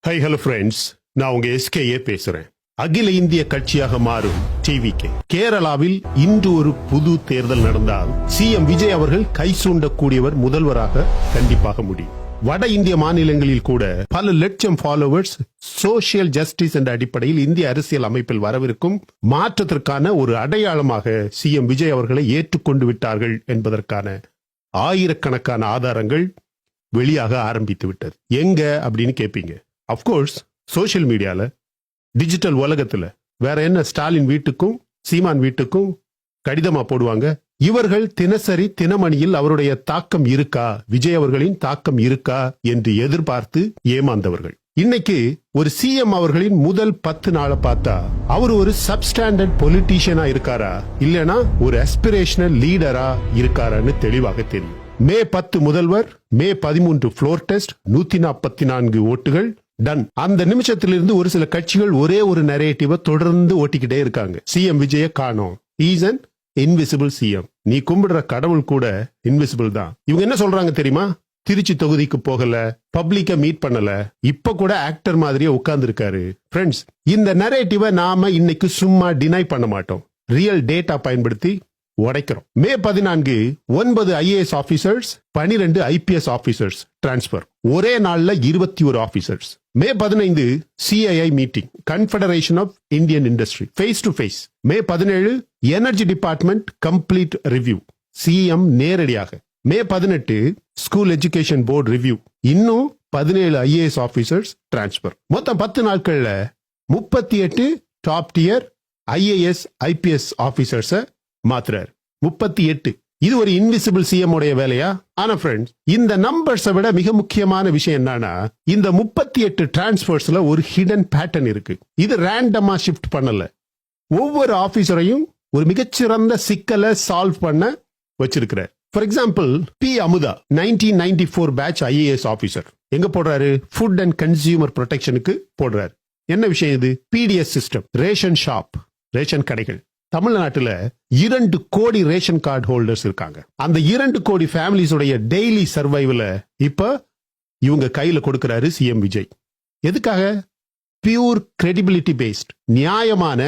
High hello friends, நான் உங்க SKA பேசுறேன். அகில இந்திய கட்சியாக மாறும் டிவிகே கேரளாவில் இன்று ஒரு புது தேர்தல் நடந்தால் சிஎம் விஜய் அவர்கள் கை சூண்டக்கூடியவர் முதல்வராக கண்டிப்பாக முடியும். வட இந்திய மாநிலங்களில் கூட பல லட்சம் ஃபாலோவர்ஸ் சோசியல் ஜஸ்டிஸ் என்ற அடிப்படையில் இந்திய அரசியல் அமைப்பில் வரவிருக்கும் மாற்றத்திற்கான ஒரு அடையாளமாக சிஎம் விஜய் அவர்களை ஏற்றுக்கொண்டு விட்டார்கள் என்பதற்கான ஆயிரக்கணக்கான ஆதாரங்கள் வெளியாக ஆரம்பித்து விட்டது. எங்க அப்படின்னு கேட்பீங்க. அப்கோர்ஸ் சோசியல் மீடியால, டிஜிட்டல் உலகத்துல வேற என்ன, ஸ்டாலின் வீட்டுக்கும் சீமான் வீட்டுக்கும் கடிதமா போடுவாங்க. இவர்கள் தினசரி தினமணியில் அவருடைய தாக்கம் இருக்கா, விஜய் அவர்களின் தாக்கம் இருக்கா என்று எதிர்பார்த்து ஏமாந்தவர்கள். இன்னைக்கு ஒரு சிஎம் அவர்களின் முதல் 10 நாளை பார்த்தா அவர் ஒரு சப்ஸ்டாண்டர்ட் பொலிட்டீஷியனா இருக்காரா, இல்லனா ஒரு அஸ்பிரேஷனல் லீடரா இருக்காரான்னு தெளிவாக தெரியும். மே 10 முதல்வர், மே 13 ஃப்ளோர் டெஸ்ட், 144 ஓட்டுகள் டன். அந்த நிமிஷத்திலிருந்து ஒரு சில கட்சிகள் ஒரே ஒரு நரேட்டிவ தொடர்ந்து ஓட்டிக்கிட்டே இருக்காங்க. சிஎம் விஜய காணோம், இஸ் அன் இன்விசிபிள் சிஎம். நீ கும்பிடுற கடவுள் கூட இன்விசிபிள் தான். இவங்க என்ன சொல்றாங்க தெரியுமா? திருச்சி தொகுதிக்கு போகல, பப்ளிக்க மீட் பண்ணல, இப்ப கூட ஆக்டர் மாதிரியே உட்கார்ந்து இருக்காரு. ஃப்ரெண்ட்ஸ், இந்த நரேட்டிவ நாம இன்னைக்கு சும்மா டினை பண்ண மாட்டோம், ரியல் டேட்டா பயன்படுத்தி உடைக்கிறோம். May 14 9 IAS officers, 12 IPS officers transfer. ஒரே நாள்ல 21 officers. May 15 CII meeting, confederation of Indian industry, face to face. May 17 energy department complete review, CM நேரடியாக. May 18 school education board review, இன்னும் 17 IAS officers transfer. மொத்தம் 10 நாட்கள்ல 38 top tier IAS IPS officers மாத்துறாரு. 38. இது ஒரு invisible CM உடைய வேலையா? ஆனா ஃப்ரெண்ட்ஸ், இந்த நம்பர்ஸை விட மிக முக்கியமான விஷயம் என்னன்னா, இந்த 38 டிரான்ஸ்பர்ஸ்ல ஒரு ஹிடன் பேட்டர்ன் இருக்கு. இது ரேண்டமா ஷிஃப்ட் பண்ணல. ஒவ்வொரு ஆபீசரையும் ஒரு மிகச்சிறந்த சிக்கலை சால்வ் பண்ண வச்சிருக்கிறார். For example, P Amudha 1994 batch IAS officer எங்க போடுறாரு? ஃபுட் அண்ட் கன்சியூமர் ப்ரொடெக்ஷனுக்கு போடுறாரு. என்ன விஷயம் இது? PDS system, ration shop, ration கடைகள். தமிழ்நாட்டுல 2 கோடி ரேஷன் கார்டு ஹோல்டர்ஸ் இருக்காங்க. அந்த 2 கோடி ஃபேமிலிஸ் உடைய டெய்லி சர்வைவல இப்ப இவங்க கையில கொடுக்கிறாரு சிஎம் விஜய். எதுக்காக? பியூர் கிரெடிபிலிட்டி பேஸ்ட், நியாயமான,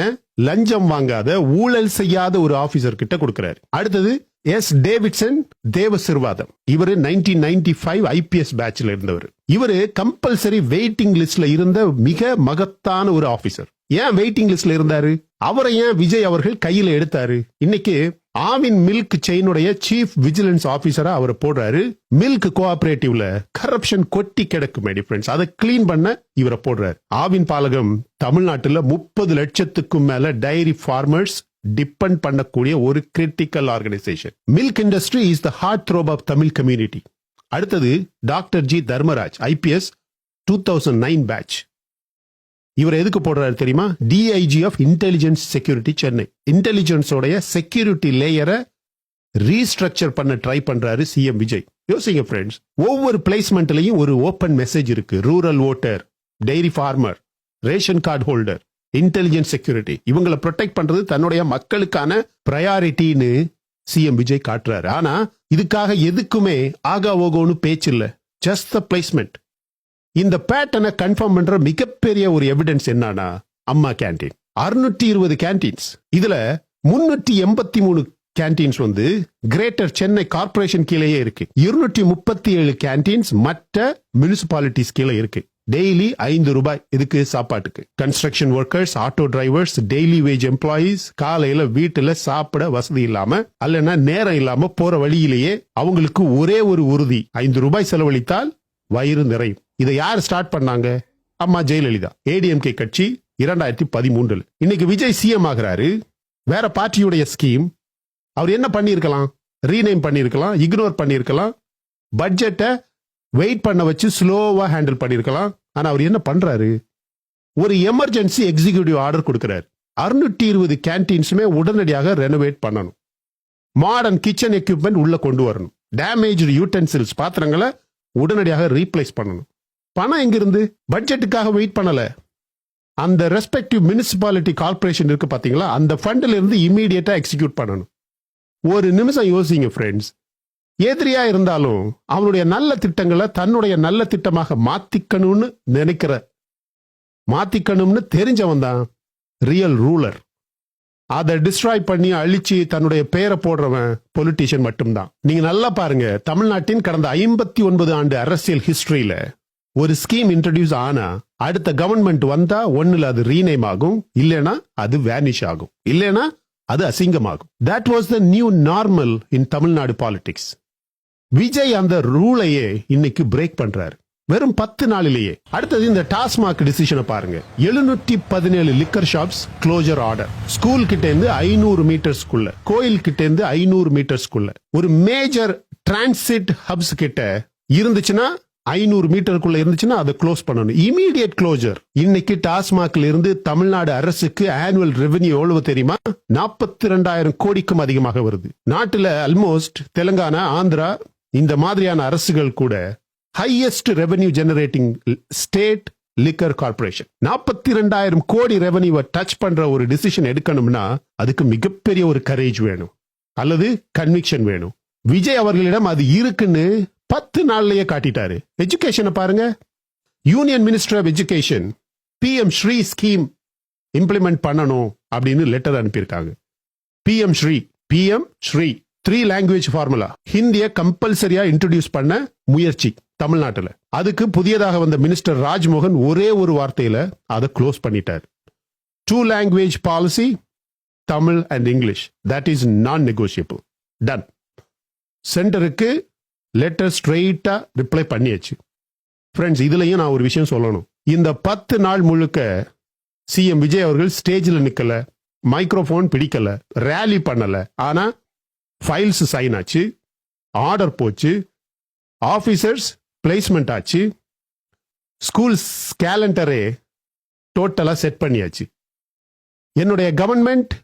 லஞ்சம் வாங்காத, ஊழல் செய்யாத ஒரு ஆபீசர் கிட்ட கொடுக்கிறாரு. அடுத்தது எஸ் டேவிட்சன் தேவசிர்வாதம். இவரு 1995 ஐபிஎஸ் பேட்ச்ல இருந்தவர். இவரு கம்பல்சரி வெயிட்டிங் லிஸ்ட்ல இருந்த மிக மகத்தான ஒரு ஆபீசர். ஏன் வெயிட்டிங் லிஸ்ட்ல இருந்தாரு? அவரை ஏன் விஜய் அவர்கள் கையில எடுத்தாரு? இன்னைக்கு ஆவின் மில்க் செயினுடைய சீஃப் விஜிலன்ஸ் ஆபீசரா அவரை போடுறாரு. மில்க் கோஆபரேட்டிவ்ல கரப்ஷன் கொட்டி கிடக்கும் ஃப்ரெண்ட்ஸ், அதை கிளீன் பண்ண இவரை போடுறாரு. ஆவின் பாலகம் தமிழ்நாட்டுல 30 லட்சத்துக்கும் மேல டைரி ஃபார்மர்ஸ் டிபெண்ட் பண்ணக்கூடிய ஒரு critical organisation. Milk industry is the heart throb of Tamil community. அடுத்தது doctor G Dharmaraj IPS 2009 batch. இவர் எதுக்கு போடுறாரு தெரியுமா? DIG of intelligence security Chennai. Intelligence உடைய செக்யூரிட்டி லேயரை ரீஸ்ட்ரக்சர் பண்ண ட்ரை பண்றாரு சிஎம் விஜய். யோசிங்க ஃப்ரெண்ட்ஸ், ஒவ்வொரு பிளேஸ்மெண்ட்லயும் ஒரு ஓபன் மெசேஜ் இருக்கு. Rural voter, dairy farmer, ration card holder, intelligence security, இவங்களை ப்ரொடெக்ட் பண்றது தன்னுடைய மக்களுக்கான பிரையாரிட்டின்னு சிஎம் விஜய் காட்டுறாரு. ஆனா இதுக்காக எதுக்குமே ஆகா ஓகோன்னு பேச்சு இல்ல, ஜஸ்ட் த பிளேஸ்மெண்ட். இந்த பேட்டர்னை கன்ஃபார்ம் பண்ற மிகப்பெரிய ஒரு எவிடன்ஸ் என்னன்னா, அம்மா கேண்டீன். 620 கேண்டீன்ஸ், இதுல 383 கேண்டீன்ஸ் கிரேட்டர் சென்னை கார்பரேஷன் கீழே இருக்கு. 237 கேண்டீன்ஸ் மற்ற முனிசிபாலிட்டிஸ் கீழே இருக்கு. டெய்லி 5 ரூபாய் இதுக்கு சாப்பாட்டுக்கு. Construction workers, auto drivers, daily wage employees காலையில வீட்டுல சாப்பிட வசதி இல்லாம அல்லனா நேரம் இல்லாம போற வழியிலேயே அவங்களுக்கு ஒரே ஒரு உறுதி, 5 ரூபாய் செலவழித்தால் வயிறு நிறையும். இதை யார் ஸ்டார்ட் பண்ணாங்க? அம்மா ஜெயலலிதா, ஏடிஎம்கே கட்சி 2013. இன்னைக்கு விஜய் சிஎம் ஆகிறாரு. வேற பார்ட்டியுடைய ஸ்கீம். அவர் என்ன பண்ணிருக்கலாம்? ரீநேம் பண்ணிருக்கலாம், இக்னோர் பண்ணிருக்கலாம், பட்ஜெட்டை வெயிட் பண்ண வச்சு ஸ்லோவா ஹேண்டில் பண்ணிருக்கலாம். ஆனா அவர் என்ன பண்றாரு? ஒரு எமர்ஜென்சி எக்ஸிகியூட்டிவ் ஆர்டர் கொடுக்கிறாரு. 620 கேண்டீன்ஸுமே உடனடியாக ரெனோவேட் பண்ணணும். மாடர்ன் கிச்சன் எக்யூப்மெண்ட் உள்ள கொண்டு வரணும். டேமேஜ் யூட்டென்சில்ஸ், பாத்திரங்களை உடனடியாக ரீப்ளேஸ் பண்ணணும். பணம் எங்கிருந்து? பட்ஜெட்டுக்காக வெயிட் பண்ணல. அந்த ரெஸ்பெக்டிவ் முனிசிபாலிட்டி கார்பரேஷன் இருக்கு பாத்தீங்களா, அந்த ஃபண்ட்ல இருந்து இமீடியட்டா எக்ஸிக்யூட் பண்ணணும். ஒரு நிமிஷம் யோசிங்க ஃப்ரெண்ட்ஸ். எதிரியா இருந்தாலும் அவனுடைய நல்ல திட்டங்களை தன்னுடைய நல்ல திட்டமாக மாத்திக்கணும்னு நினைக்கிற மாத்திக்கணும்னு தெரிஞ்சவன் தான் ரியல் ரூலர். அதை டிஸ்ட்ராய் பண்ணி அழிச்சு தன்னுடைய பெயரை போடுறவன் பொலிட்டீஷியன் மட்டும்தான். நீங்க நல்லா பாருங்க, தமிழ்நாட்டின் கடந்த 59 ஆண்டு அரசியல் ஹிஸ்டரியில ஒரு ஸ்கீம் இன்ட்ரடியூஸ் ஆனா அடுத்த கவர்மெண்ட் வந்தா ஒண்ணுல அது ரீநேம் ஆகும், இல்லைனா அது வேனிஷ் ஆகும், இல்லைனா அது அசிங்கமாகும். That was the new normal in Tamil Nadu politics. Vijay அந்த ரூலையே இன்னைக்கு பிரேக் பண்றாரு வெறும் 10 நாளிலேயே. அடுத்தது இந்த டாஸ்மாக் டிசிஷனை பாருங்க. 717 liquor shops closure order. School கிட்ட இருந்து 500 மீட்டர்ஸ்க்குள்ள, கோயில் கிட்ட இருந்து 500 மீட்டர்ஸ்க்குள்ள, ஒரு மேஜர் டிரான்சிட் ஹப்ஸ் கிட்ட இருந்துச்சுன்னா 500 மீட்டருக்குள்ள இருந்துச்சுன்னா அதை க்ளோஸ் பண்ணணும். Immediate closure. இன்னைக்கு டாஸ்மாக்ல இருந்து தமிழ்நாடு அரசுக்கு ஆனுவல் ரெவென்யூ எவ்வளவு தெரியுமா? 42,000 கோடிக்கும் அதிகமாக வருது. நாட்டுல ஆல்மோஸ்ட் தெலுங்கானா, ஆந்திரா இந்த மாதிரியான அரசுகள் கூட highest revenue generating state liquor corporation. 42,000 கோடி ரெவென்யூவை டச் பண்ற ஒரு டிசிஷன் எடுக்கணும்னா அதுக்கு மிகப்பெரிய ஒரு கரேஜ் வேணும், அல்லது கன்விக்ஷன் வேணும். விஜய் அவர்களிடம் அது இருக்குன்னு 10 நாள்லயே காட்டிட்டாரு. எஜுகேஷனை பாருங்க. Union minister of education PM Shri scheme implement பண்ணணும் அப்படின்னு லெட்டர் அனுப்பியிருக்காங்க. PM ஸ்ரீ 3 லாங்குவேஜ் ஃபார்முலா, ஹிந்திய கம்பல்சரியா இன்ட்ரோடியூஸ் பண்ண முயற்சி தமிழ்நாட்டுல. அதுக்கு புதியதாக வந்த மினிஸ்டர் ராஜ்மோகன் ஒரே ஒரு வார்த்தையில அதை க்ளோஸ் பண்ணிட்டார். 2 language policy, Tamil and English, that is நான் நெகோசியபிள். டன். சென்டருக்கு லெட்டர் ஸ்ட்ரெயிட்டா ரிப்ளை பண்ணியாச்சு. ஃப்ரெண்ட்ஸ், இதுலயும் நான் ஒரு விஷயம் சொல்லணும். இந்த 10 நாள் முழுக்க CM விஜய் அவர்கள் ஸ்டேஜில் நிக்கல, மைக்ரோஃபோன் பிடிக்கல, ரேலி பண்ணல. ஆனா ஃபைல்ஸ் சைன் ஆச்சு, ஆர்டர் போச்சு, ஆபீசர்ஸ் பிளேஸ்மெண்ட் ஆச்சு, ஸ்கூல் கேலண்டரே டோட்டலா செட் பண்ணியாச்சு. என்னுடைய கவர்மெண்ட்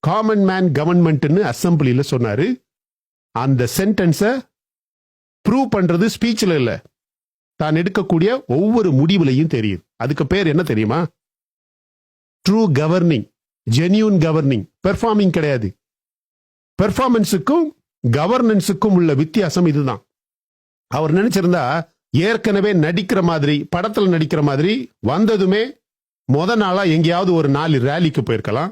காமன் மேன் கவர்மெண்ட்னு அசம்பிளில சொன்னாரு. அந்த சென்டென்ஸை ப்ரூவ் பண்றது ஸ்பீச்ல இல்ல, தான் எடுக்கக்கூடிய ஒவ்வொரு முடிவுலையும் தெரியுது. அதுக்கு பேர் என்ன தெரியுமா? True governing, genuine governing. Performing கிடையாது. பெர்ஃபார்மன்ஸுக்கும் கவர்னன்ஸுக்கும் உள்ள வித்தியாசம் இதுதான். அவர் நினைச்சிருந்தா ஏற்கனவே நடிக்கிற மாதிரி, படத்துல நடிக்கிற மாதிரி வந்ததுமே முத நாளா எங்கேயாவது ஒரு 4 ரேலிக்கு போயிருக்கலாம்.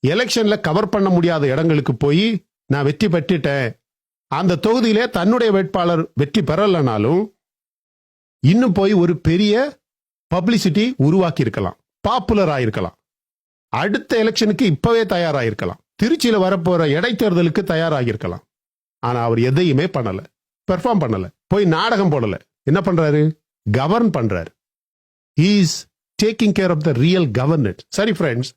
எலெக்ஷன்ல கவர் பண்ண முடியாத இடங்களுக்கு போய் நான் வெற்றி பெற்றுட்டேன், அந்த தொகுதியிலே தன்னுடைய வேட்பாளர் வெற்றி பெறலனாலும் இன்னும் போய் ஒரு பெரிய பப்ளிசிட்டி உருவாக்கி இருக்கலாம், பாப்புலர் ஆயிருக்கலாம், அடுத்த எலெக்ஷனுக்கு இப்பவே தயாராயிருக்கலாம், திருச்சியில வரப்போற இடைத்தேர்தலுக்கு தயாராகிருக்கலாம். ஆனா அவர் எதையுமே பண்ணல, பெர்ஃபார்ம் பண்ணல, போய் நாடகம் போடல. என்ன பண்றாரு? கவர்ன் பண்றாரு. He is taking care of the real governance. சரி ஃப்ரெண்ட்ஸ்,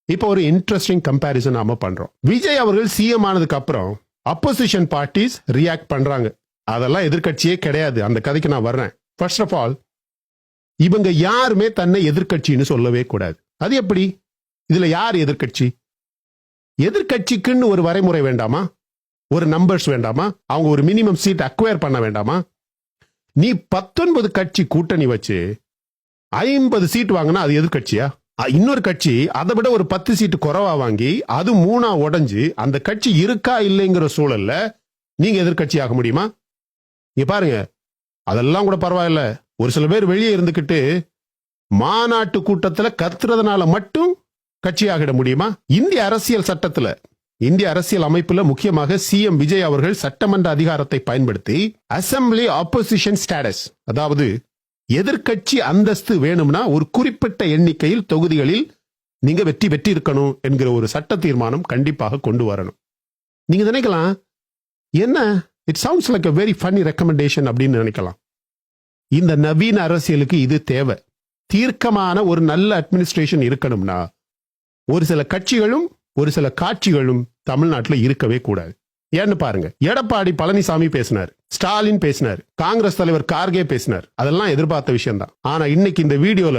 இப்போ ஒரு இன்ட்ரெஸ்டிங் கம்பேரிசன் நாம பண்றோம். விஜய் அவர்கள் CM ஆனதுக்கு அப்புறம் அப்போசிஷன் பார்ட்டிஸ் ரியாக்ட் பண்றாங்க. அதெல்லாம் எதிர்க்கட்சியே கிடையாது. அந்த கதைக்கு நான் வர்றேன். ஃபர்ஸ்ட் ஆஃப் ஆல், இவங்க யாருமே தன்னை எதிர்க்கட்சின்னு சொல்லவே கூடாது. அது எப்படி? இதுல யார் எதிர்க்கட்சி? எதிர்க்கட்சிக்குன்னு ஒரு வரைமுறை வேண்டாமா? ஒரு நம்பர்ஸ் வேண்டாமா? அவங்க ஒரு மினிமம் சீட் அக்வயர் பண்ண வேண்டாமா? நீ 19 கட்சி கூட்டணி வச்சு 50 சீட் வாங்கினா அது எதிர்க்கட்சியா? இன்னொரு கட்சி அதை விட ஒரு 10 சீட்டு குறைவா வாங்கி அது 3ஆ உடைஞ்சு அந்த கட்சி இருக்கா இல்லைங்கிற சூழல்ல நீங்க எதிர்க்கட்சி ஆக முடியுமா? இங்க பாருங்க, அதெல்லாம் கூட பரவாயில்ல. ஒரு சில பேர் வெளியே இருந்துகிட்டு மாநாட்டு கூட்டத்துல கத்துறதுனால மட்டும் கட்சியாகிட முடியுமா? இந்திய அரசியல் சட்டத்துல, இந்திய அரசியல் அமைப்புல முக்கியமாக CM விஜய் அவர்கள் சட்டமன்ற அதிகாரத்தை பயன்படுத்தி அசம்பிளி ஆப்போசிஷன் ஸ்டேட்டஸ், அதாவது எதிர்க்கட்சி அந்தஸ்து வேணும்னா ஒரு குறிப்பிட்ட எண்ணிக்கையில் தொகுதிகளில் நீங்க வெற்றி இருக்கணும் என்கிற ஒரு சட்ட தீர்மானம் கண்டிப்பாக கொண்டு வரணும். நீங்க நினைக்கலாம், என்ன it sounds like a very funny recommendation அப்படின்னு நினைக்கலாம். இந்த நவீன அரசியலுக்கு இது தேவை. தீர்க்கமான ஒரு நல்ல அட்மினிஸ்ட்ரேஷன் இருக்கணும்னா ஒரு சில கட்சிகளும் ஒரு சில காட்சிகளும் தமிழ்நாட்டில் இருக்கவே கூடாது. ஏன்னு பாருங்க, எடப்பாடி பழனிசாமி பேசினார், ஸ்டாலின் பேசினார், காங்கிரஸ் தலைவர் கார்கே பேசினார். அதெல்லாம் எதிர்பார்த்த விஷயம் தான். ஆனா இன்னைக்கு இந்த வீடியோல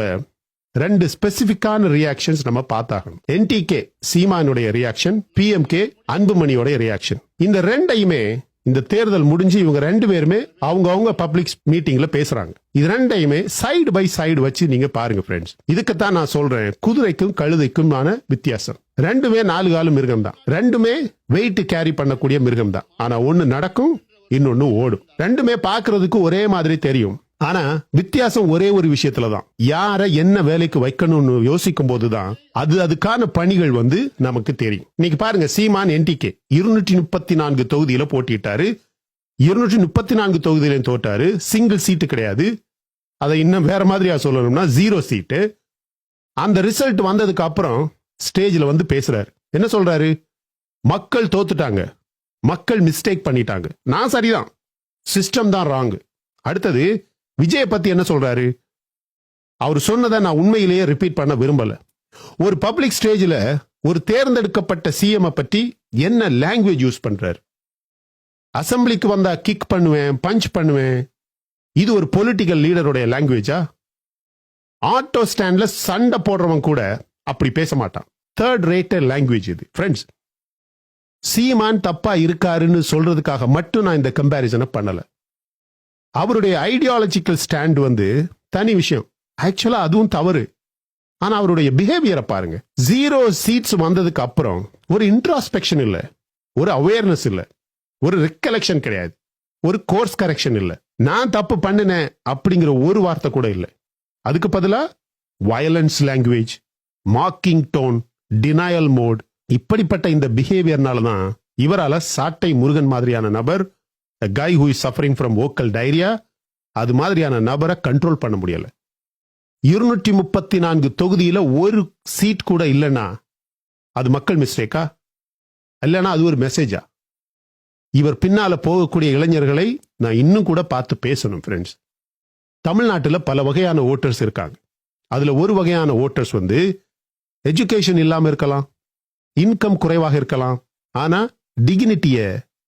2 ஸ்பெசிபிக்கான ரியாக்ஷன்ஸ் நம்ம பார்த்தாகணும். NTK சீமானுடைய ரியாக்ஷன், PMK அன்புமணியோட ரியாக்ஷன். இந்த ரெண்டையுமே இந்த தேர்தல் முடிஞ்சு இவங்க 2 பேருமே அவங்க பப்ளிக் மீட்டிங்ல பேசுறாங்க. இது ரெண்டையுமே சைடு பை சைடு வச்சு நீங்க பாருங்க ஃப்ரெண்ட்ஸ். இதுக்குத்தான் நான் சொல்றேன், குதிரைக்கும் கழுதைக்குமான வித்தியாசம். ரெண்டுமே 4 கால மிருகம் தான், ரெண்டுமே வெயிட் கேரி பண்ணக்கூடிய மிருகம் தான். ஆனா ஒன்னு நடக்கும், இன்னொன்னு ஓடும். ரெண்டுமே பாக்குறதுக்கு ஒரே மாதிரி தெரியும். ஆனா வித்தியாசம் ஒரே ஒரு விஷயத்துலதான், யார என்ன வேலைக்கு வைக்கணும்னு யோசிக்கும் போதுதான் அதுக்கான பணிகள் நமக்கு தெரியும். இன்னைக்கு பாருங்க, சீமான் என்டிகே 234 தொகுதியில போட்டிட்டாரு. 234 தொகுதியில தோட்டாரு. சிங்கிள் சீட்டு கிடையாது. அதை இன்னும் வேற மாதிரியா சொல்லணும்னா 0 சீட்டு. அந்த ரிசல்ட் வந்ததுக்கு அப்புறம் ஸ்டேஜ்ல பேசுறாரு. என்ன சொல்றாரு? மக்கள் தோத்துட்டாங்க, மக்கள் மிஸ்டேக் பண்ணிட்டாங்க, நான் சரிதான், சிஸ்டம் தான் ராங். அடுத்தது விஜய் பத்தி என்ன சொல்றாரு? அவர் சொன்னதை நான் உண்மையிலேயே ரிப்பீட் பண்ண விரும்பல. ஒரு பப்ளிக் ஸ்டேஜ்ல ஒரு தேர்ந்தெடுக்கப்பட்ட சிஎம் பத்தி என்ன லாங்குவேஜ் யூஸ் பண்றாரு? அசம்பிளிக்கு வந்தா கிக் பண்ணுவேன், பஞ்ச் பண்ணுவேன், இது ஒரு பொலிட்டிக்கல் லீடருடைய லாங்குவேஜா? ஆட்டோ ஸ்டாண்ட்ல சண்டை போடுறவன் கூட அப்படி பேச மாட்டான். தேர்ட் ரேட்டட் லாங்குவேஜ் இது ஃப்ரெண்ட்ஸ். சீமான் தப்பா இருக்காருன்னு சொல்றதுக்காக மட்டும் நான் இந்த கம்பேரிசனை பண்ணல. அவருடைய ஐடியாலஜிக்கல் ஸ்டாண்ட் தனி விஷயம். ஆக்சுவலா அதுவும் தவறு. ஆனா அவருடைய பிஹேவியரை பாருங்க. 0 சீட்ஸ் வந்ததுக்கு அப்புறம் ஒரு இன்ட்ராஸ்பெக்ஷன் இல்ல, ஒரு அவேர்னஸ் இல்ல, ஒரு ரெக்கலெக்ஷன் கிடையாது, ஒரு கோர்ஸ் கரெக்ஷன் இல்ல, நான் தப்பு பண்ணினேன் அப்படிங்கிற ஒரு வார்த்தை கூட இல்ல. அதுக்கு பதிலா violence language, mocking tone, denial mode, இப்படிப்பட்ட இந்த பிஹேவியர்னால தான் இவரால சாட்டை முருகன் மாதிரியான நபர், a guy who is suffering from vocal diarrhea, அது மாதிரியான நபரை கண்ட்ரோல் பண்ண முடியல. 234 தொகுதியில ஒரு சீட் கூட இல்லைன்னா அது மக்கள் மிஸ்டேக்கா? இல்லைன்னா அது ஒரு மெசேஜா? இவர் பின்னால போகக்கூடிய இளைஞர்களை நான் இன்னும் கூட பார்த்து பேசணும் ஃப்ரெண்ட்ஸ். தமிழ்நாட்டில் பல வகையான ஓட்டர்ஸ் இருக்காங்க. அதுல ஒரு வகையான ஓட்டர்ஸ் எஜுகேஷன் இல்லாம இருக்கலாம், இன்கம் குறைவாக இருக்கலாம், ஆனா டிக்னிட்டிய,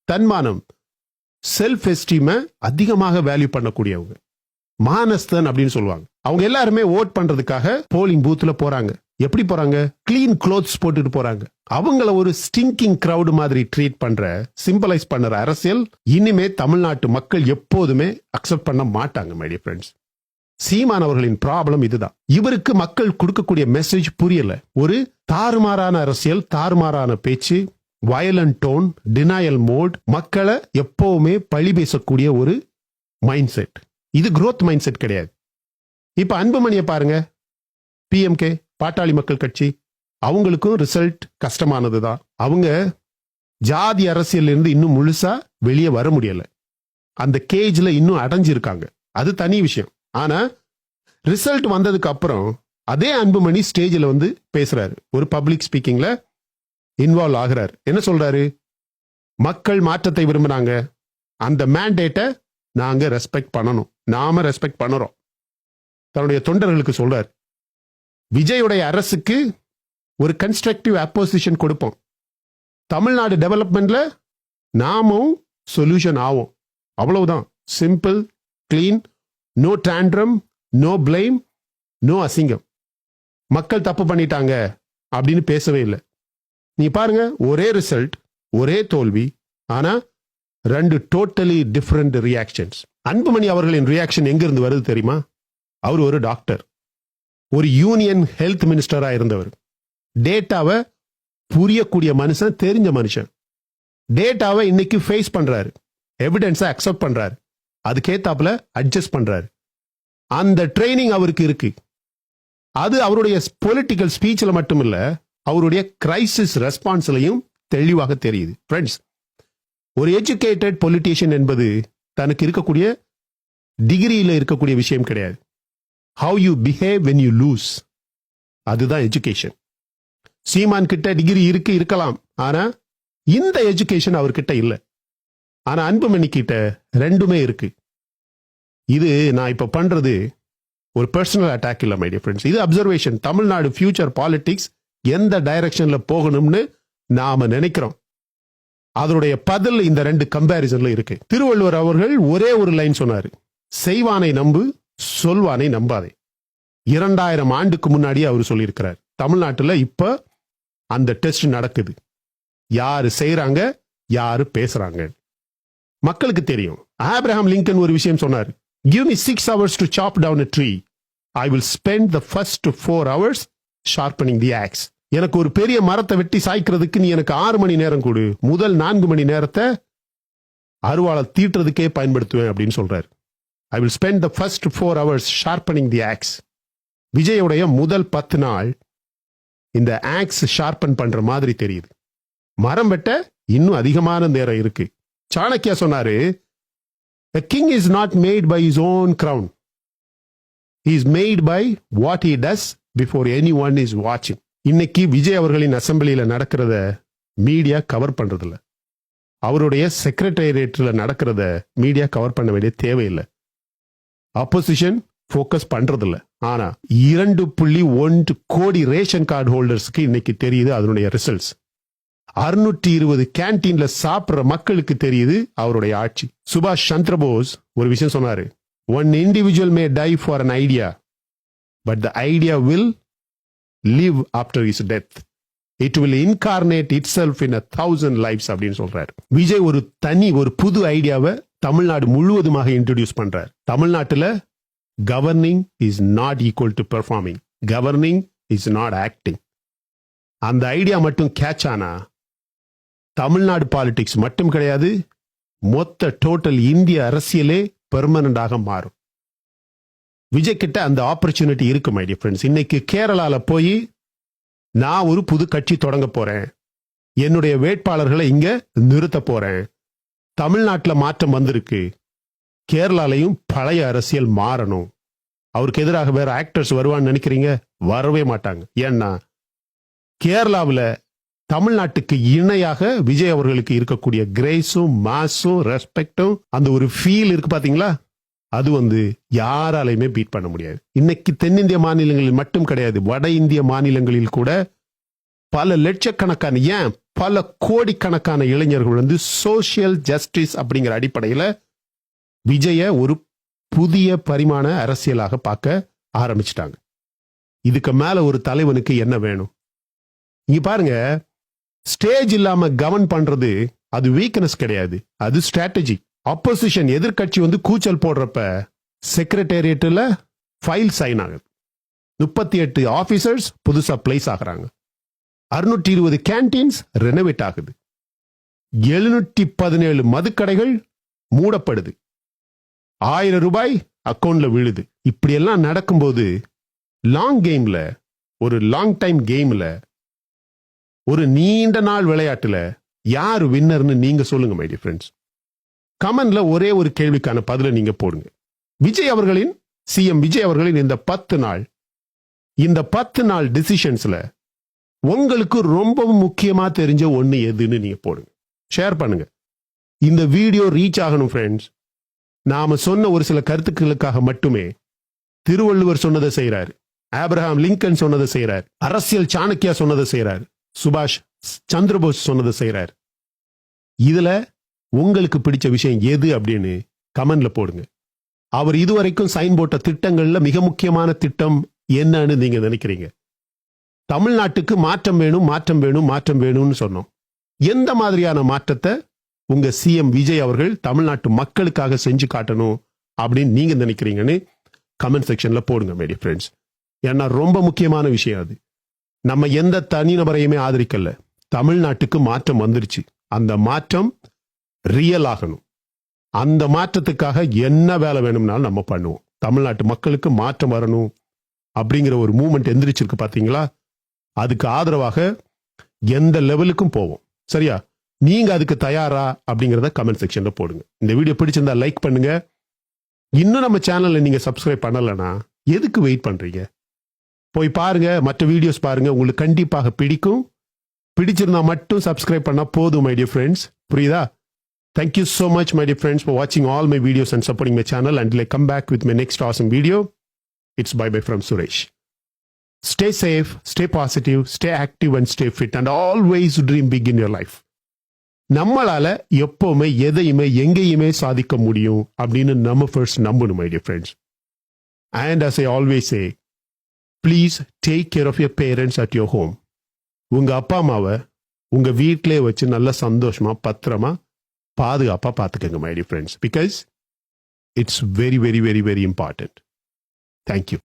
தன்மானம், செல்ஃப் எஸ்டீம் அதிகமாக வேல்யூ பண்ணக்கூடியவங்க, மானஸ்தன் அப்படின்னு சொல்லுவாங்க. அவங்க எல்லாருமே ஓட் பண்றதுக்காக போலிங் பூத்ல போறாங்க. எப்படி போறாங்க? கிளீன் க்ளோத்ஸ் போட்டுட்டு போறாங்க. அவங்கள ஒரு ஸ்டிங்கிங் கிரவுட் மாதிரி ட்ரீட் பண்ற, சிம்பலைஸ் பண்ற அரசியல் இனிமே தமிழ்நாட்டு மக்கள் எப்போதுமே அக்செப்ட் பண்ண மாட்டாங்க மை டியர் ஃப்ரெண்ட்ஸ். சீமான் அவர்களின் ப்ராப்ளம் இதுதான். இவருக்கு மக்கள் கொடுக்கக்கூடிய மெசேஜ் புரியல. ஒரு தாறுமாறான அரசியல், தாறுமாறான பேச்சு, வயலண்ட் டோன், டினையல் மோட், மக்களை எப்பவுமே பழி பேசக்கூடிய ஒரு மைண்ட் செட். இது growth மைண்ட் செட் கிடையாது. இப்ப அன்புமணியை பாருங்க, பிஎம்கே, பாட்டாளி மக்கள் கட்சி, அவங்களுக்கும் ரிசல்ட் கஷ்டமானதுதான். அவங்க ஜாதி அரசியல் இருந்து இன்னும் முழுசா வெளியே வர முடியல. அந்த கேஜ்ல இன்னும் அடைஞ்சிருக்காங்க. அது தனி விஷயம். ஆனா ரிசல்ட் வந்ததுக்கு அப்புறம் அதே அன்புமணி ஸ்டேஜ்ல பேசுறாரு. ஒரு பப்ளிக் ஸ்பீக்கிங்ல இன்வால்வ் ஆகிறார். என்ன சொல்றாரு? மக்கள் மாற்றத்தை விரும்புறாங்க, அந்த மேண்டேட்டை நாங்க ரெஸ்பெக்ட் பண்ணணும், நாம ரெஸ்பெக்ட் பண்ணுறோம். தன்னுடைய தொண்டர்களுக்கு சொல்றாரு. விஜயுடைய அரசுக்கு ஒரு கன்ஸ்ட்ரக்டிவ் அப்போசிஷன் கொடுப்போம். தமிழ்நாடு டெவலப்மெண்ட்ல நாமும் சொல்யூஷன் ஆகும். அவ்வளவுதான். Simple, clean, no tantrum, no blame, no அசிங்கம். மக்கள் தப்பு பண்ணிட்டாங்க அப்படின்னு பேசவே இல்லை. நீ பாருங்க, ஒரே ரிசல்ட், ஒரே தோல்வி, ஆனா 2 டோட்டலி டிஃபரெண்ட் ரியாக்ஷன்ஸ். அன்புமணி அவர்களின் ரியாக்ஷன் எங்க இருந்து வருது தெரியுமா? அவர் ஒரு டாக்டர், ஒரு யூனியன் ஹெல்த் மினிஸ்டரா இருந்தவர், டேட்டாவை புரியக்கூடிய மனுஷன், தெரிஞ்ச மனுஷன். டேட்டாவை இன்னைக்கு ஃபேஸ் பண்றாரு, எவிடன்ஸை அக்செப்ட் பண்றாரு, அதுக்கேத்தாப்புல அட்ஜஸ்ட் பண்றாரு. அந்த ட்ரைனிங் அவருக்கு இருக்கு. அது அவருடைய பொலிட்டிக்கல் ஸ்பீச்ல மட்டும் இல்ல, அவருடைய கிரைசிஸ் ரெஸ்பான்ஸ்லையும் தெளிவாக தெரியுது. ஃப்ரெண்ட்ஸ், ஒரு எஜுகேட்டட் பொலிட்டிஷியன் என்பது தனக்கு இருக்கக்கூடிய டிகிரியில இருக்கக்கூடிய விஷயம் கிடையாது. How you behave when you lose, அதுதான் எஜுகேஷன். சீமான் கிட்ட டிகிரி இருக்கலாம், ஆனா இந்த எஜுகேஷன் அவர்கிட்ட இல்ல. ஆனா அன்புமணி கிட்ட ரெண்டுமே இருக்கு. இது நான் இப்ப பண்றது ஒரு பர்சனல் அட்டாக் இல்ல மை டியர் ஃப்ரெண்ட்ஸ். இது அப்சர்வேஷன். தமிழ்நாடு ஃபியூச்சர் பாலிடிக்ஸ் எந்த டைரக்ஷன்ல போகணும்னு நாம நினைக்கிறோம், அதனுடைய பதில் இந்த 2 கம்பேரிசன்ல இருக்கு. திருவள்ளுவர் அவர்கள் ஒரே ஒரு லைன் சொன்னாரு, செய்வானை நம்பு, சொல்வானை நம்பாதே. 2000 ஆண்டுக்கு முன்னாடி அவர் சொல்லியிருக்கிறார். தமிழ்நாட்டுல இப்ப அந்த டெஸ்ட் நடக்குது. யாரு செய்யறாங்க, யாரு பேசுறாங்க, மக்களுக்கு தெரியும். ஆப்ரஹாம் லிங்கன் ஒரு விஷயம் சொன்னார், give me 6 hours to chop down a tree, I will spend the first 4 hours sharpening the axe. எனக்கு ஒரு பெரிய மரத்தை வெட்டி சாய்க்கிறதுக்கு நீ எனக்கு 6 மணி நேரம் கொடு, முதல் 4 மணி நேரத்தை அருவாளை தீட்டுறதுக்கே பயன்படுத்துவேன் அப்படின்னு சொல்றாரு. I will spend the first 4 hours sharpening the axe. விஜயோடைய முதல் 10 நாள் இந்த ஆக்ஸ் ஷார்பன் பண்ற மாதிரி தெரியுது. மரம் வெட்ட இன்னும் அதிகமான நேரம் இருக்கு. சாணக்கியா சொன்னாரு, a king is not made by his own crown. He is made by what he does before anyone is watching. இன்னைக்கு விஜய் அவர்களின் அசெம்பிளியில நடக்கிறத மீடியா கவர் பண்றதில்ல. அவருடைய செக்ரட்டேரியேட்ல நடக்கிறத மீடியா கவர் பண்ண வேண்டிய தேவையில்லை. ஆப்போசிஷன் போக்கஸ் பண்றதில்ல. ஆனா 2.1 கோடி ரேஷன் கார்டு ஹோல்டர்ஸ்க்கு இன்னைக்கு தெரியுது அதனுடைய ரிசல்ட்ஸ். 620 கேன்டீன்ல சாப்பிடுற மக்களுக்கு தெரியுது அவருடைய ஆட்சி. சுபாஷ் சந்திரபோஸ் ஒரு விஷயம் சொன்னாரு, one individual may die for an idea, but the idea will live after his death. It will incarnate itself in 1,000 lives அப்படின்னு சொல்றாரு. விஜய் ஒரு புது ஐடியாவை தமிழ்நாடு முழுவதுமாக இன்ட்ரோடியூஸ் பண்றார். தமிழ்நாட்டுல governing is not equal to performing, governing is not acting. அந்த idea மட்டும் கேட்ச் ஆனா தமிழ்நாடு பாலிடிக்ஸ் மட்டும் கிடையாது, மொத்த டோட்டல் இந்திய அரசியலே பெர்மனண்டாக மாறும். விஜய் கிட்ட அந்த ஆப்பர்ச்சுனிட்டி இருக்கு மை டியர் ஃப்ரெண்ட்ஸ். இன்னைக்கு கேரளால போய் நான் ஒரு புது கட்சி தொடங்க போறேன், என்னுடைய வேட்பாளர்களை இங்க நிறுத்த போறேன், தமிழ்நாட்டில் மாற்றம் வந்திருக்கு, கேரளாலையும் பழைய அரசியல் மாறணும், அவருக்கு எதிராக வேற ஆக்டர்ஸ் வருவான்னு நினைக்கிறீங்க? வரவே மாட்டாங்க. ஏன்னா கேரளாவில் தமிழ்நாட்டுக்கு இணையாக விஜய் அவர்களுக்கு இருக்கக்கூடிய கிரேஸும் மாஸும் ரெஸ்பெக்டும் அந்த ஒரு ஃபீல் இருக்கு பாத்தீங்களா, அது யாராலையுமே பீட் பண்ண முடியாது. இன்னைக்கு தென்னிந்திய மாநிலங்களில் மட்டும் கிடையாது, வட இந்திய மாநிலங்களில் கூட பல லட்சக்கணக்கான ஏன் பல கோடிக்கணக்கான இளைஞர்கள் சோசியல் ஜஸ்டிஸ் அப்படிங்கிற அடிப்படையில விஜய ஒரு புதிய பரிமாண அரசியலாக பார்க்க ஆரம்பிச்சிட்டாங்க. இதுக்கு மேல ஒரு தலைவனுக்கு என்ன வேணும்? இங்க பாருங்க, ஸ்டேஜ் இல்லாம கவர்ன் பண்றது அது வீக்னஸ் கிடையாது, அது ஸ்ட்ராட்டஜி. ஆப்போசிஷன் எதிர்கட்சி கூச்சல் போடுறப்ப செக்ரட்டேரியட்ல ஃபைல் சைன் ஆகுது, 38 ஆபீசர்ஸ் புதுசா பிளேஸ் ஆகுறாங்க, 620 கேன்டீன்ஸ் ரெனோவேட் ஆகுது, 717 மதுக்கடைகள் மூடப்படுது, 1000 ரூபாய் அக்கௌண்ட்ல விழுது. இப்படி எல்லாம் நடக்கும்போது லாங் கேம்ல, ஒரு லாங் டைம் கேம்ல, ஒரு நீண்ட நாள் விளையாட்டுல யார் வின்னர்னு நீங்க சொல்லுங்க மை டியர் ஃப்ரெண்ட்ஸ். கமெண்ட்ல ஒரே ஒரு கேள்விக்கான பதில நீங்க போடுங்க. விஜய் அவர்களின் சிஎம் விஜய் அவர்களின் இந்த 10 நாள் டிசிஷன்ஸ்ல உங்களுக்கு ரொம்ப முக்கியமா தெரிஞ்ச ஒண்ணு எதுன்னு நீங்க போடுங்க, ஷேர் பண்ணுங்க. இந்த வீடியோ ரீச் ஆகணும் ஃப்ரெண்ட்ஸ். நாம சொன்ன ஒரு சில கருத்துக்களுக்காக மட்டுமே திருவள்ளுவர் சொன்னதை செய்யறாரு, ஆப்ரஹாம் லிங்கன் சொன்னதை செய்யறாரு, அரசியல் சாணக்கியா சொன்னதை செய்யறாரு, சுபாஷ் சந்திரபோஸ் சொன்னதை செய்யறாரு. இதுல உங்களுக்கு பிடிச்ச விஷயம் எது அப்படின்னு கமெண்ட்ல போடுங்க. அவர் இதுவரைக்கும் சைன் போட்ட திட்டங்கள்ல மிக முக்கியமான திட்டம் என்னன்னு நீங்க நினைக்கிறீங்க? தமிழ்நாட்டுக்கு மாற்றம் வேணும், மாற்றம் வேணும், மாற்றம் வேணும்னு சொன்னோம். எந்த மாதிரியான மாற்றத்தை உங்க சிஎம் விஜய் அவர்கள் தமிழ்நாட்டு மக்களுக்காக செஞ்சு காட்டணும் அப்படின்னு நீங்க நினைக்கிறீங்கன்னு கமெண்ட் செக்ஷன்ல போடுங்க மை டியர் ஃப்ரெண்ட்ஸ். ஏன்னா ரொம்ப முக்கியமான விஷயம் அது. நம்ம எந்த தனிநபரையுமே ஆதரிக்கல, தமிழ்நாட்டுக்கு மாற்றம் வந்துருச்சு, அந்த மாற்றம் ரியல் ஆகணும். அந்த மாற்றத்துக்காக என்ன வேலை வேணும்னாலும் நம்ம பண்ணுவோம். தமிழ்நாட்டு மக்களுக்கு மாற்றம் வரணும் அப்படிங்கிற ஒரு மூவ்மெண்ட் எந்திரிச்சிருக்கு பாத்தீங்களா? அதுக்கு ஆதரவாக எந்த லெவலுக்கும் போவோம். சரியா? நீங்க அதுக்கு தயாரா அப்படிங்கறத கமெண்ட் செக்ஷன்ல போடுங்க. இந்த வீடியோ பிடிச்சிருந்தா லைக் பண்ணுங்க. இன்னும் நம்ம சேனல்ல நீங்க சப்ஸ்கிரைப் பண்ணலனா எதுக்கு வெயிட் பண்றீங்க? போய் பாருங்க, மற்ற வீடியோஸ் பாருங்க, உங்களுக்கு கண்டிப்பாக பிடிக்கும். பிடிச்சிருந்தா மட்டும் சப்ஸ்கிரைப் பண்ணா போதும் மை டியர் ஃப்ரெண்ட்ஸ். புரியுதா? Thank you so much my dear friends for watching all my videos and supporting my channel. Until I come back with my next awesome video, it's bye bye from Suresh. Stay safe, stay positive, stay active and stay fit and always dream big in your life. நம்மளால எப்பவுமே எதையுமே எங்கேயுமே சாதிக்க முடியும் அப்படின்னு நம்ம first நம்பணும் my dear friends. And as I always say, please take care of your parents at your home. உங்க அப்பா அம்மாவை உங்க வீட்டிலே வச்சு நல்ல சந்தோஷமா பத்திரமா பாதுகாப்பா பார்த்துக்கங்க my dear friends, because it's very very very very important. Thank you.